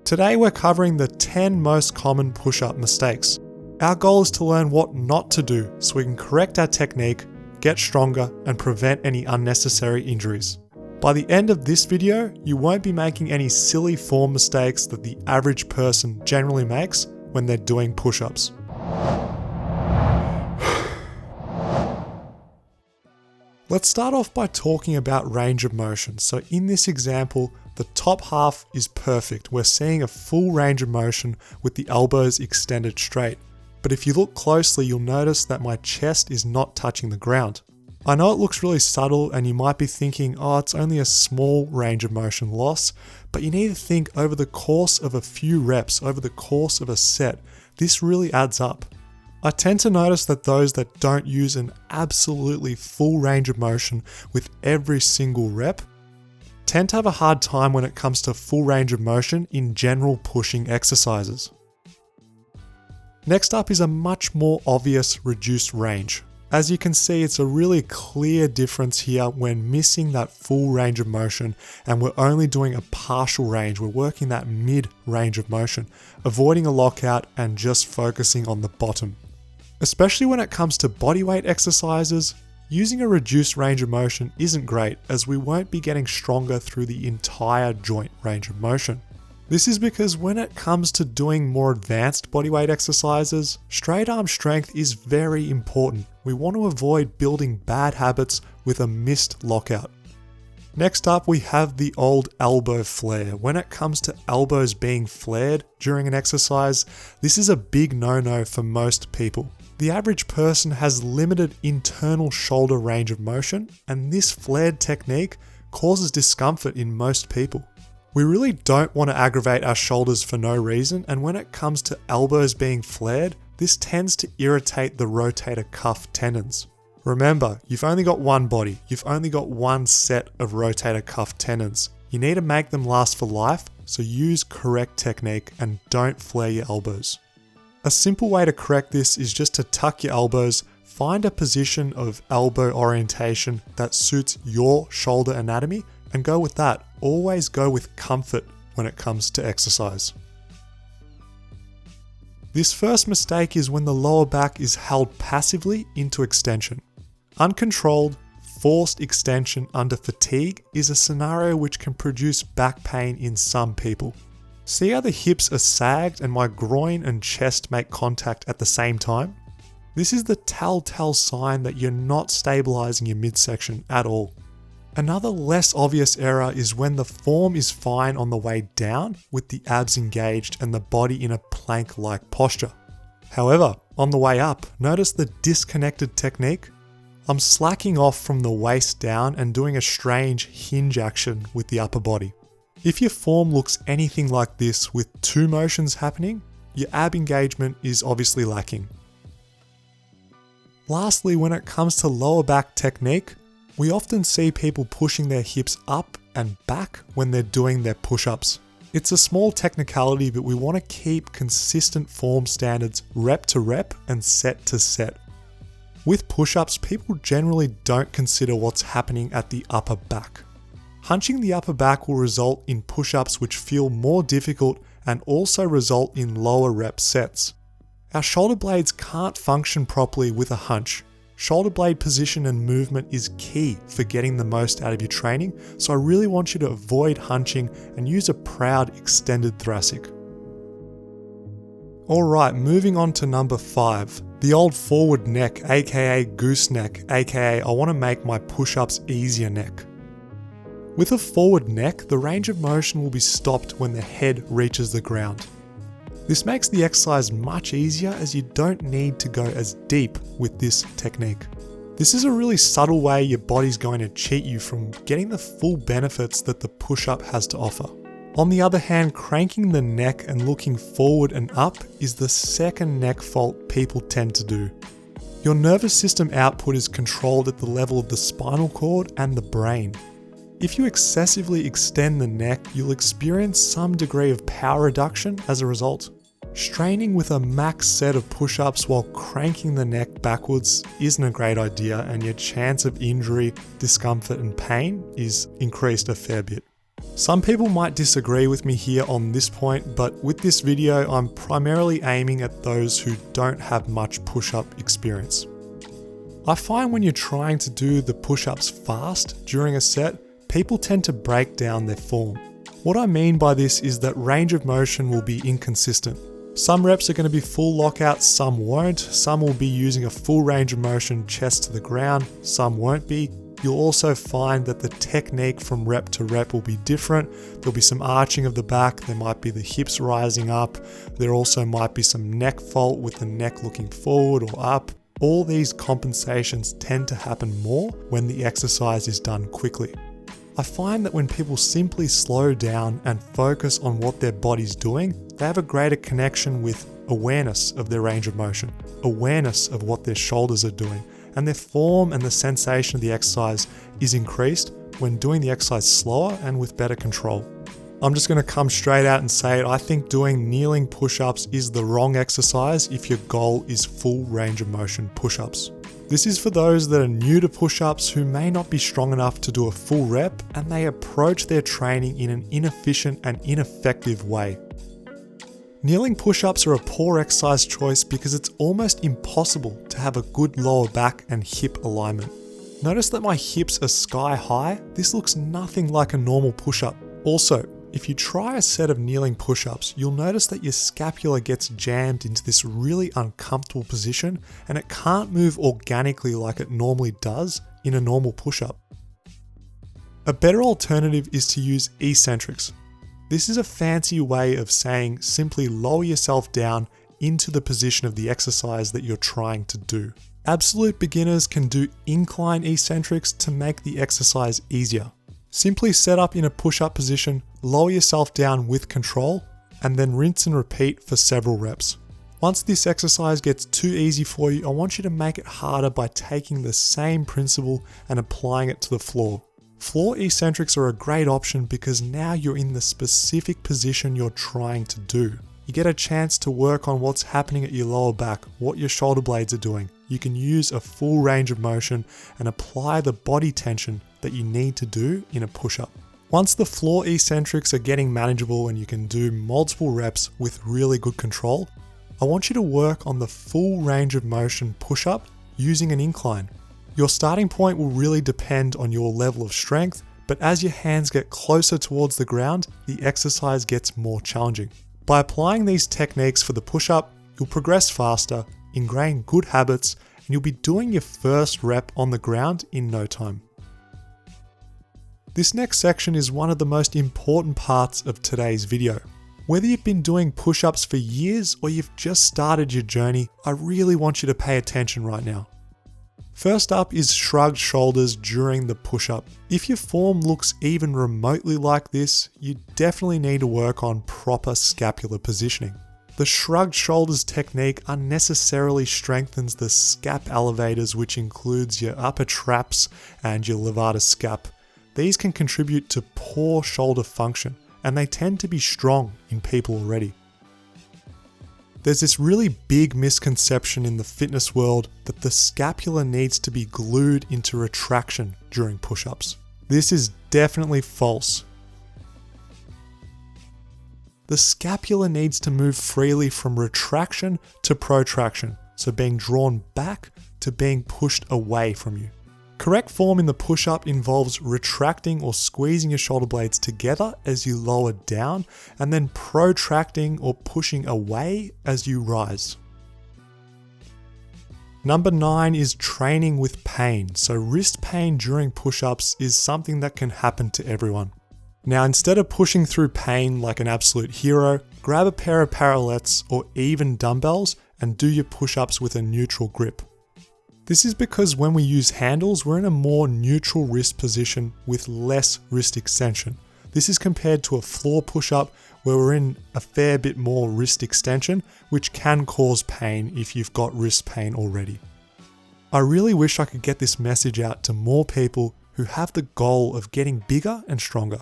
Today we're covering the 10 most common push-up mistakes. Our goal is to learn what not to do so we can correct our technique, get stronger, and prevent any unnecessary injuries. By the end of this video, you won't be making any silly form mistakes that the average person generally makes when they're doing push-ups. Let's start off by talking about range of motion. So in this example, the top half is perfect. We're seeing a full range of motion with the elbows extended straight. But if you look closely, you'll notice that my chest is not touching the ground. I know it looks really subtle and you might be thinking, oh, it's only a small range of motion loss, but you need to think over the course of a few reps, over the course of a set, this really adds up. I tend to notice that those that don't use an absolutely full range of motion with every single rep tend to have a hard time when it comes to full range of motion in general pushing exercises. Next up is a much more obvious reduced range. As you can see, it's a really clear difference here when missing that full range of motion and we're only doing a partial range. We're working that mid range of motion, avoiding a lockout and just focusing on the bottom. Especially when it comes to bodyweight exercises, using a reduced range of motion isn't great as we won't be getting stronger through the entire joint range of motion. This is because when it comes to doing more advanced bodyweight exercises, straight arm strength is very important. We want to avoid building bad habits with a missed lockout. Next up, we have the old elbow flare. When it comes to elbows being flared during an exercise, this is a big no-no for most people. The average person has limited internal shoulder range of motion, and this flared technique causes discomfort in most people. We really don't want to aggravate our shoulders for no reason, and when it comes to elbows being flared, this tends to irritate the rotator cuff tendons. Remember, you've only got one body, you've only got one set of rotator cuff tendons. You need to make them last for life, so use correct technique and don't flare your elbows. A simple way to correct this is just to tuck your elbows, find a position of elbow orientation that suits your shoulder anatomy, and go with that. Always go with comfort when it comes to exercise. This first mistake is when the lower back is held passively into extension. Uncontrolled, forced extension under fatigue is a scenario which can produce back pain in some people. See how the hips are sagged and my groin and chest make contact at the same time? This is the telltale sign that you're not stabilizing your midsection at all. Another less obvious error is when the form is fine on the way down with the abs engaged and the body in a plank-like posture. However, on the way up, notice the disconnected technique? I'm slacking off from the waist down and doing a strange hinge action with the upper body. If your form looks anything like this with two motions happening, your ab engagement is obviously lacking. Lastly, when it comes to lower back technique, we often see people pushing their hips up and back when they're doing their push-ups. It's a small technicality, but we want to keep consistent form standards rep to rep and set to set. With push-ups, people generally don't consider what's happening at the upper back. Hunching the upper back will result in push-ups which feel more difficult and also result in lower rep sets. Our shoulder blades can't function properly with a hunch. Shoulder blade position and movement is key for getting the most out of your training, so I really want you to avoid hunching and use a proud extended thoracic. Alright, moving on to number 5. The old forward neck, aka gooseneck, aka I want to make my push-ups easier neck. With a forward neck, the range of motion will be stopped when the head reaches the ground. This makes the exercise much easier as you don't need to go as deep with this technique. This is a really subtle way your body's going to cheat you from getting the full benefits that the push-up has to offer. On the other hand, cranking the neck and looking forward and up is the second neck fault people tend to do. Your nervous system output is controlled at the level of the spinal cord and the brain. If you excessively extend the neck, you'll experience some degree of power reduction as a result. Straining with a max set of push-ups while cranking the neck backwards isn't a great idea, and your chance of injury, discomfort and pain is increased a fair bit. Some people might disagree with me here on this point, but with this video, I'm primarily aiming at those who don't have much push-up experience. I find when you're trying to do the push-ups fast during a set, people tend to break down their form. What I mean by this is that range of motion will be inconsistent. Some reps are going to be full lockout, some won't. Some will be using a full range of motion chest to the ground, some won't be. You'll also find that the technique from rep to rep will be different. There'll be some arching of the back, there might be the hips rising up, there also might be some neck fault with the neck looking forward or up. All these compensations tend to happen more when the exercise is done quickly. I find that when people simply slow down and focus on what their body's doing, they have a greater connection with awareness of their range of motion, awareness of what their shoulders are doing, and their form and the sensation of the exercise is increased when doing the exercise slower and with better control. I'm just going to come straight out and say it. I think doing kneeling push-ups is the wrong exercise if your goal is full range of motion push-ups. This is for those that are new to push-ups who may not be strong enough to do a full rep and they approach their training in an inefficient and ineffective way. Kneeling push-ups are a poor exercise choice because it's almost impossible to have a good lower back and hip alignment. Notice that my hips are sky high. This looks nothing like a normal push-up. Also, if you try a set of kneeling push-ups, you'll notice that your scapula gets jammed into this really uncomfortable position and it can't move organically like it normally does in a normal push-up. A better alternative is to use eccentrics. This is a fancy way of saying simply lower yourself down into the position of the exercise that you're trying to do. Absolute beginners can do incline eccentrics to make the exercise easier. Simply set up in a push-up position, lower yourself down with control, and then rinse and repeat for several reps. Once this exercise gets too easy for you, I want you to make it harder by taking the same principle and applying it to the floor. Floor eccentrics are a great option because now you're in the specific position you're trying to do. You get a chance to work on what's happening at your lower back, what your shoulder blades are doing. You can use a full range of motion and apply the body tension that you need to do in a push-up. Once the floor eccentrics are getting manageable and you can do multiple reps with really good control, I want you to work on the full range of motion push-up using an incline. Your starting point will really depend on your level of strength, but as your hands get closer towards the ground, the exercise gets more challenging. By applying these techniques for the push-up, you'll progress faster, ingrain good habits, and you'll be doing your first rep on the ground in no time. This next section is one of the most important parts of today's video. Whether you've been doing push-ups for years or you've just started your journey, I really want you to pay attention right now. First up is shrugged shoulders during the push-up. If your form looks even remotely like this, you definitely need to work on proper scapular positioning. The shrugged shoulders technique unnecessarily strengthens the scap elevators, which includes your upper traps and your levator scap. These can contribute to poor shoulder function, and they tend to be strong in people already. There's this really big misconception in the fitness world that the scapula needs to be glued into retraction during push-ups. This is definitely false. The scapula needs to move freely from retraction to protraction, so being drawn back to being pushed away from you. Correct form in the push-up involves retracting or squeezing your shoulder blades together as you lower down, and then protracting or pushing away as you rise. Number 9 is training with pain. So wrist pain during push-ups is something that can happen to everyone. Now, instead of pushing through pain like an absolute hero, grab a pair of parallettes or even dumbbells and do your push-ups with a neutral grip. This is because when we use handles, we're in a more neutral wrist position with less wrist extension. This is compared to a floor push-up where we're in a fair bit more wrist extension, which can cause pain if you've got wrist pain already. I really wish I could get this message out to more people who have the goal of getting bigger and stronger.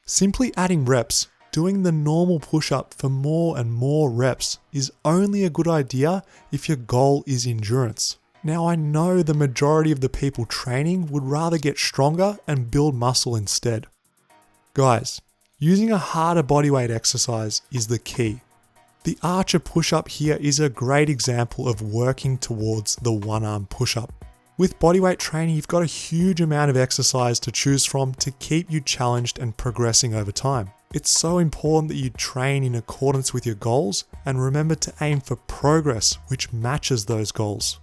Simply adding reps, doing the normal push-up for more and more reps is only a good idea if your goal is endurance. Now, I know the majority of the people training would rather get stronger and build muscle instead. Guys, Using a harder bodyweight exercise is the key. The archer push-up here is a great example of working towards the one-arm push-up. With bodyweight training, you've got a huge amount of exercise to choose from to keep you challenged and progressing over time. It's so important that you train in accordance with your goals and remember to aim for progress which matches those goals.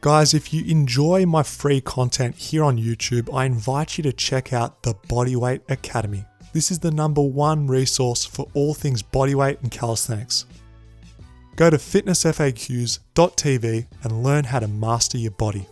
Guys, if you enjoy my free content here on YouTube, I invite you to check out the Bodyweight Academy. This is the #1 resource for all things bodyweight and calisthenics. Go to fitnessfaqs.tv and learn how to master your body.